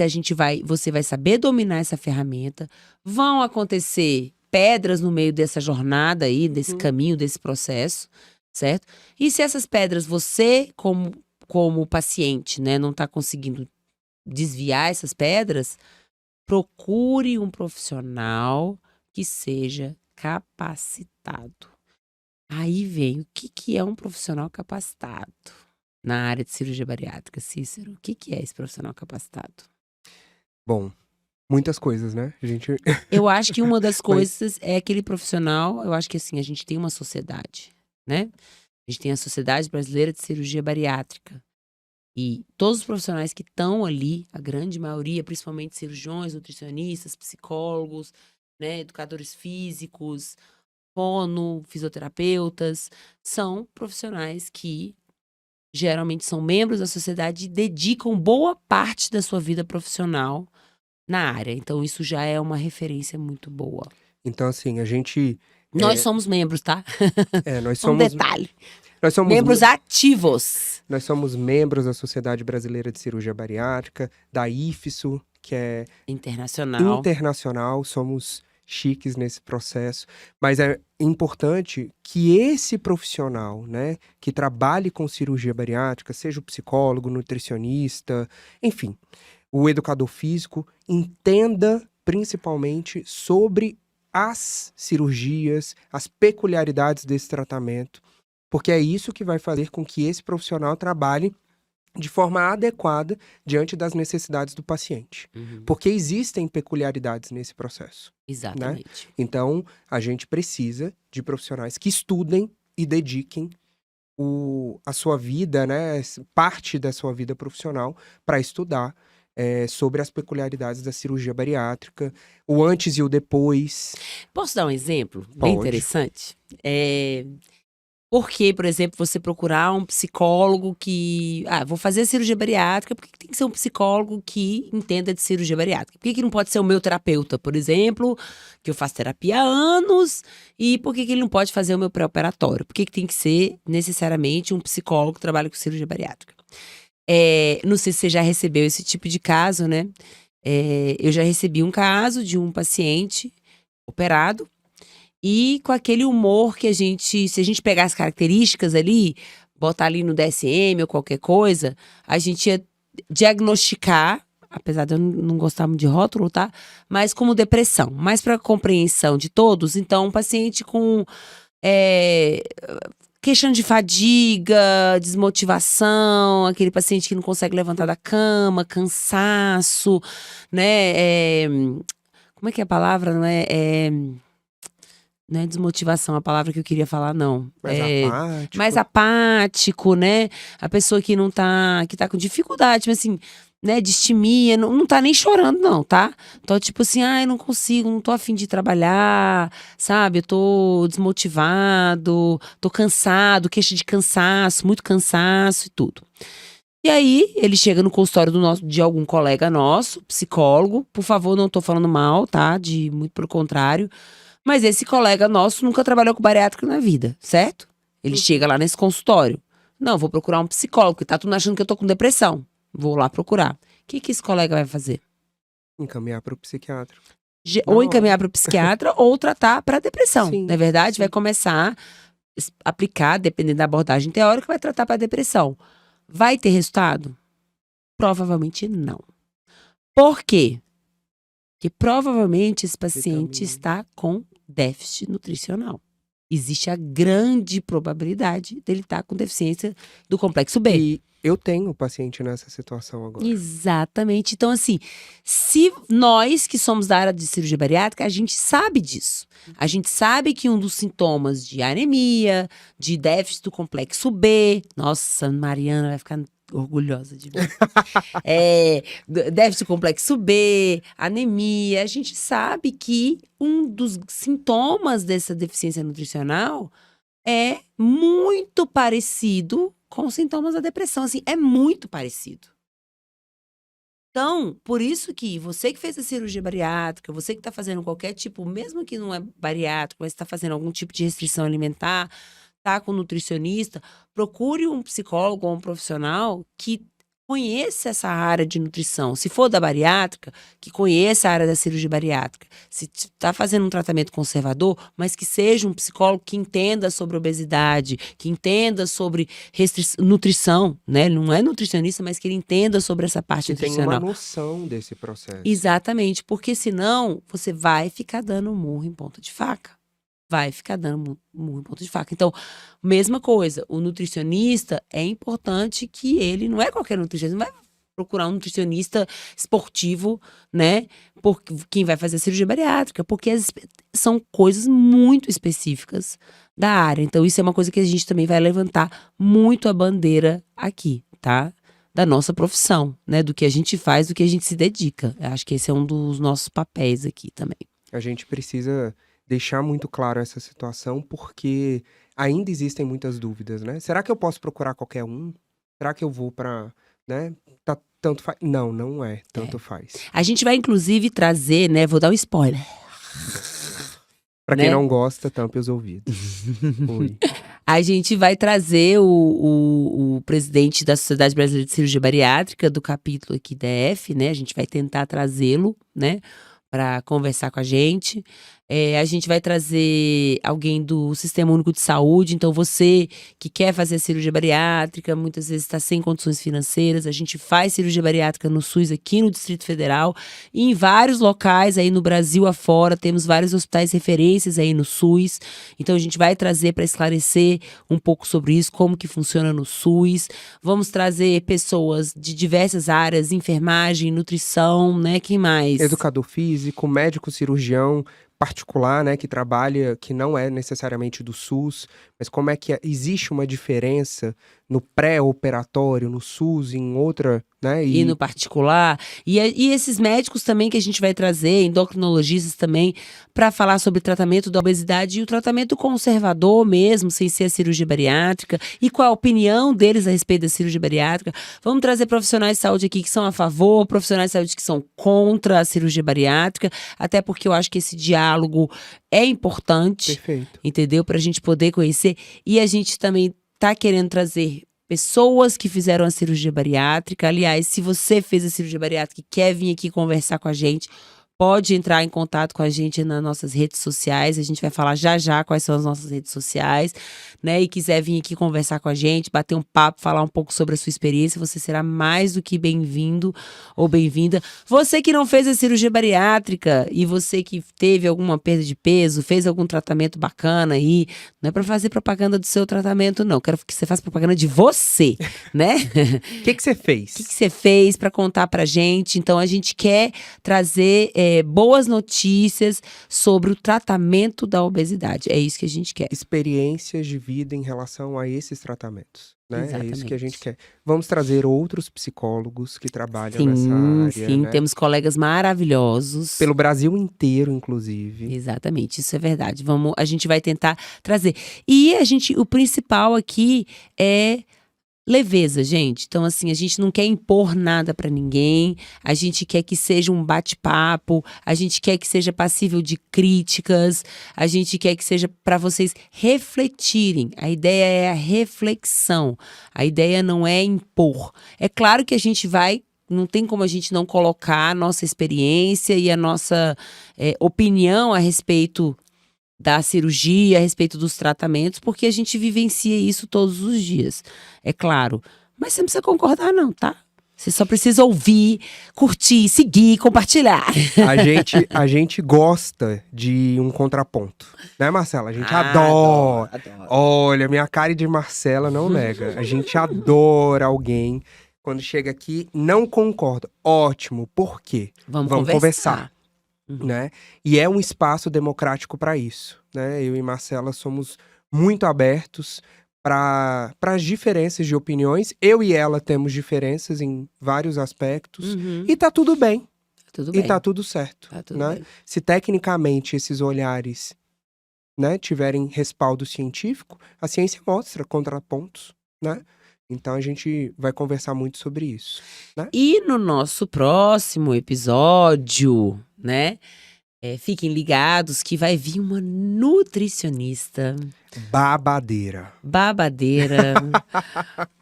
você vai saber dominar essa ferramenta, vão acontecer pedras no meio dessa jornada aí, desse caminho, desse processo, certo? E se essas pedras você, como paciente, né, não está conseguindo desviar essas pedras, procure um profissional que seja capacitado. Aí vem, o que é um profissional capacitado na área de cirurgia bariátrica, Cícero? O que é esse profissional capacitado? Bom, muitas coisas, né? Eu acho que uma das coisas é aquele profissional, eu acho que assim, a gente tem uma sociedade, né? A gente tem a Sociedade Brasileira de Cirurgia Bariátrica. E todos os profissionais que estão ali, a grande maioria, principalmente cirurgiões, nutricionistas, psicólogos, né, educadores físicos, fono, fisioterapeutas, são profissionais que geralmente são membros da sociedade e dedicam boa parte da sua vida profissional na área. Então, isso já é uma referência muito boa. Então, assim, a gente... Nós somos membros, tá? Nós somos... Um detalhe. Nós somos membros ativos. Nós somos membros da Sociedade Brasileira de Cirurgia Bariátrica, da IFSU, que é... internacional. Somos chiques nesse processo, mas é importante que esse profissional, né, que trabalhe com cirurgia bariátrica, seja o psicólogo, nutricionista, enfim, o educador físico, entenda principalmente sobre as cirurgias, as peculiaridades desse tratamento, porque é isso que vai fazer com que esse profissional trabalhe de forma adequada diante das necessidades do paciente. Porque existem peculiaridades nesse processo. Exatamente. Né? Então, a gente precisa de profissionais que estudem e dediquem a sua vida, né, parte da sua vida profissional para estudar sobre as peculiaridades da cirurgia bariátrica, o antes e o depois. Posso dar um exemplo bem interessante? Porque, por exemplo, você procurar um psicólogo que... vou fazer a cirurgia bariátrica, por que tem que ser um psicólogo que entenda de cirurgia bariátrica? Por que não pode ser o meu terapeuta, por exemplo, que eu faço terapia há anos, e por que ele não pode fazer o meu pré-operatório? Por que tem que ser, necessariamente, um psicólogo que trabalha com cirurgia bariátrica? Não sei se você já recebeu esse tipo de caso, né? Eu já recebi um caso de um paciente operado, e com aquele humor que se a gente pegar as características ali, botar ali no DSM ou qualquer coisa, a gente ia diagnosticar, apesar de eu não gostar muito de rótulo, tá? Mas como depressão, mais para compreensão de todos. Então, um paciente com queixando de fadiga, desmotivação, aquele paciente que não consegue levantar da cama, cansaço, né? Como é que é a palavra? Não é desmotivação a palavra que eu queria falar, não. Mais apático, né? A pessoa que que tá com dificuldade, mas assim, né, distimia, não tá nem chorando, não, tá? Então, tipo assim, eu não consigo, não tô a fim de trabalhar, sabe? Eu tô desmotivado, tô cansado, queixa de cansaço, muito cansaço e tudo. E aí, ele chega no consultório de algum colega nosso, psicólogo, por favor, não tô falando mal, tá? Muito pelo contrário. Mas esse colega nosso nunca trabalhou com bariátrica na vida, certo? Ele chega lá nesse consultório. Não, vou procurar um psicólogo, porque tá tudo achando que eu tô com depressão. Vou lá procurar. O que esse colega vai fazer? Encaminhar para o psiquiatra. Ou encaminhar para o psiquiatra ou tratar para depressão. Sim, não é verdade? sim. Vai começar a aplicar, dependendo da abordagem teórica, vai tratar para depressão. Vai ter resultado? Provavelmente não. Por quê? Porque provavelmente esse paciente está com déficit nutricional. Existe a grande probabilidade dele estar com deficiência do complexo B. E eu tenho paciente nessa situação agora. Exatamente. Então, assim, se nós que somos da área de cirurgia bariátrica, a gente sabe disso. A gente sabe que um dos sintomas de anemia, de déficit do complexo B, nossa, Mariana vai ficar orgulhosa de mim. Déficit do complexo B, anemia, a gente sabe que um dos sintomas dessa deficiência nutricional é muito parecido com os sintomas da depressão, assim, é muito parecido. Então, por isso que você que fez a cirurgia bariátrica, você que está fazendo qualquer tipo, mesmo que não é bariátrico, mas está fazendo algum tipo de restrição alimentar, tá com um nutricionista, procure um psicólogo ou um profissional que conheça essa área de nutrição. Se for da bariátrica, que conheça a área da cirurgia bariátrica. Se está fazendo um tratamento conservador, mas que seja um psicólogo que entenda sobre obesidade, que entenda sobre nutrição, né? Ele não é nutricionista, mas que ele entenda sobre essa parte Que tem nutricional. uma noção desse processo. Exatamente, porque senão você vai ficar dando murro em ponta de faca. Vai ficar dando murro em ponta de faca. Então, mesma coisa, o nutricionista é importante que ele, não é qualquer nutricionista, não vai procurar um nutricionista esportivo, né? Quem vai fazer a cirurgia bariátrica, porque são coisas muito específicas da área. Então, isso é uma coisa que a gente também vai levantar muito a bandeira aqui, tá? Da nossa profissão, né? Do que a gente faz, do que a gente se dedica. Eu acho que esse é um dos nossos papéis aqui também. A gente precisa deixar muito claro essa situação, porque ainda existem muitas dúvidas, né? Será que eu posso procurar qualquer um? Será que eu vou para, né? Tanto faz. Não, não é. Tanto faz. A gente vai, inclusive, trazer, né? Vou dar um spoiler. Pra quem né? não gosta, tampe os ouvidos. Oi. A gente vai trazer o presidente da Sociedade Brasileira de Cirurgia Bariátrica, do capítulo aqui DF, né? A gente vai tentar trazê-lo, né? Para conversar com a gente. A gente vai trazer alguém do Sistema Único de Saúde. Então, você que quer fazer a cirurgia bariátrica, muitas vezes está sem condições financeiras. A gente faz cirurgia bariátrica no SUS aqui no Distrito Federal e em vários locais aí no Brasil afora. Temos vários hospitais referências aí no SUS. Então, a gente vai trazer para esclarecer um pouco sobre isso, como que funciona no SUS. Vamos trazer pessoas de diversas áreas, enfermagem, nutrição, né? Quem mais? Educador físico, médico cirurgião particular, né, que trabalha, que não é necessariamente do SUS, mas como é que existe uma diferença no pré-operatório, no SUS, em outra, né? E no particular. E esses médicos também que a gente vai trazer, endocrinologistas também, para falar sobre tratamento da obesidade e o tratamento conservador mesmo, sem ser a cirurgia bariátrica, e qual a opinião deles a respeito da cirurgia bariátrica. Vamos trazer profissionais de saúde aqui que são a favor, profissionais de saúde que são contra a cirurgia bariátrica, até porque eu acho que esse diálogo é importante. Perfeito. Entendeu? Para a gente poder conhecer. E a gente também tá querendo trazer pessoas que fizeram a cirurgia bariátrica. Aliás, se você fez a cirurgia bariátrica e quer vir aqui conversar com a gente, pode entrar em contato com a gente nas nossas redes sociais. A gente vai falar já quais são as nossas redes sociais, né? E quiser vir aqui conversar com a gente, bater um papo, falar um pouco sobre a sua experiência, você será mais do que bem-vindo ou bem-vinda. Você que não fez a cirurgia bariátrica e você que teve alguma perda de peso, fez algum tratamento bacana aí, não é para fazer propaganda do seu tratamento, não. Quero que você faça propaganda de você, né? O que você fez? O que você fez para contar pra gente? Então, a gente quer trazer boas notícias sobre o tratamento da obesidade. É isso que a gente quer. Experiências de vida em relação a esses tratamentos, né? Exatamente. É isso que a gente quer. Vamos trazer outros psicólogos que trabalham Sim, nessa área, sim, né? temos colegas maravilhosos. Pelo Brasil inteiro, inclusive. Exatamente, isso é verdade. A gente vai tentar trazer. E o principal aqui é leveza, gente. Então, assim, a gente não quer impor nada pra ninguém, a gente quer que seja um bate-papo, a gente quer que seja passível de críticas, a gente quer que seja para vocês refletirem. A ideia é a reflexão, a ideia não é impor. É claro que a gente não tem como a gente não colocar a nossa experiência e a nossa opinião a respeito da cirurgia, a respeito dos tratamentos, porque a gente vivencia isso todos os dias, é claro. Mas você não precisa concordar não, tá? Você só precisa ouvir, curtir, seguir, compartilhar. A gente gosta de um contraponto, né, Marcela? A gente adora. Adoro. Olha, minha cara de Marcela não nega. A gente adora alguém quando chega aqui, não concorda. Ótimo, por quê? Vamos conversar. Uhum. Né? E é um espaço democrático para isso, né? Eu e Marcela somos muito abertos para as diferenças de opiniões. Eu e ela temos diferenças em vários aspectos. Uhum. E tá tudo bem. Tudo E bem. tá tudo certo. Tá tudo Né? bem. Se tecnicamente esses olhares, né, tiverem respaldo científico, a ciência mostra contrapontos, né? Então a gente vai conversar muito sobre isso, né? E no nosso próximo episódio, né? Fiquem ligados que vai vir uma nutricionista, Babadeira. babadeira,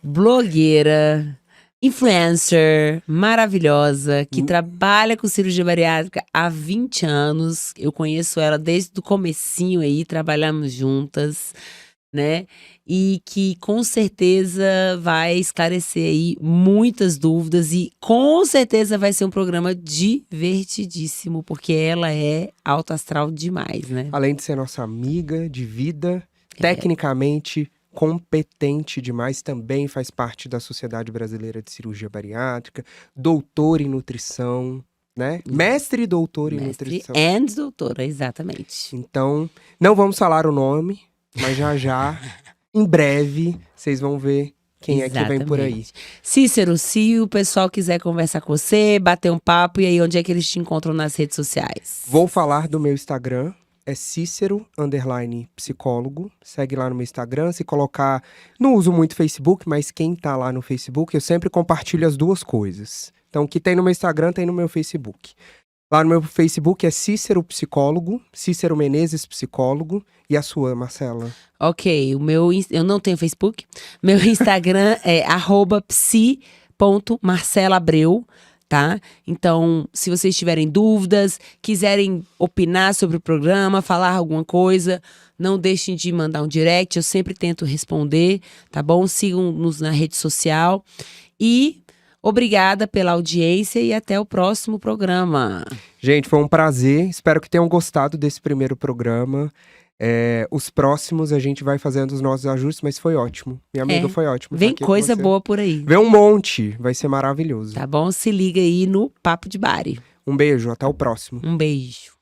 blogueira, influencer maravilhosa, que trabalha com cirurgia bariátrica há 20 anos. Eu conheço ela desde o comecinho aí, trabalhamos juntas, né? E que com certeza vai esclarecer aí muitas dúvidas e com certeza vai ser um programa divertidíssimo, porque ela é alto astral demais, né? Além de ser nossa amiga de vida, tecnicamente competente demais, também faz parte da Sociedade Brasileira de Cirurgia Bariátrica, doutora em nutrição, né? Mestre e doutora em nutrição. And doutora, exatamente. Então, não vamos falar o nome, mas já, em breve, vocês vão ver quem é que vem por aí. Cícero, se o pessoal quiser conversar com você, bater um papo, e aí onde é que eles te encontram nas redes sociais? Vou falar do meu Instagram, é Cícero_psicólogo. Segue lá no meu Instagram, se colocar... Não uso muito Facebook, mas quem tá lá no Facebook, eu sempre compartilho as duas coisas. Então, o que tem no meu Instagram, tem no meu Facebook. Lá no meu Facebook é Cícero Psicólogo, Cícero Menezes Psicólogo. E a sua, Marcela? Ok, eu não tenho Facebook. Meu Instagram é @psi.marcelabreu, tá? Então, se vocês tiverem dúvidas, quiserem opinar sobre o programa, falar alguma coisa, não deixem de mandar um direct, eu sempre tento responder, tá bom? Sigam-nos na rede social e... obrigada pela audiência e até o próximo programa. Gente, foi um prazer. Espero que tenham gostado desse primeiro programa. Os próximos a gente vai fazendo os nossos ajustes, mas foi ótimo. Minha amiga, foi ótimo. Vem coisa boa por aí. Vem um monte. Vai ser maravilhoso. Tá bom? Se liga aí no Papo de Bari. Um beijo, até o próximo. Um beijo.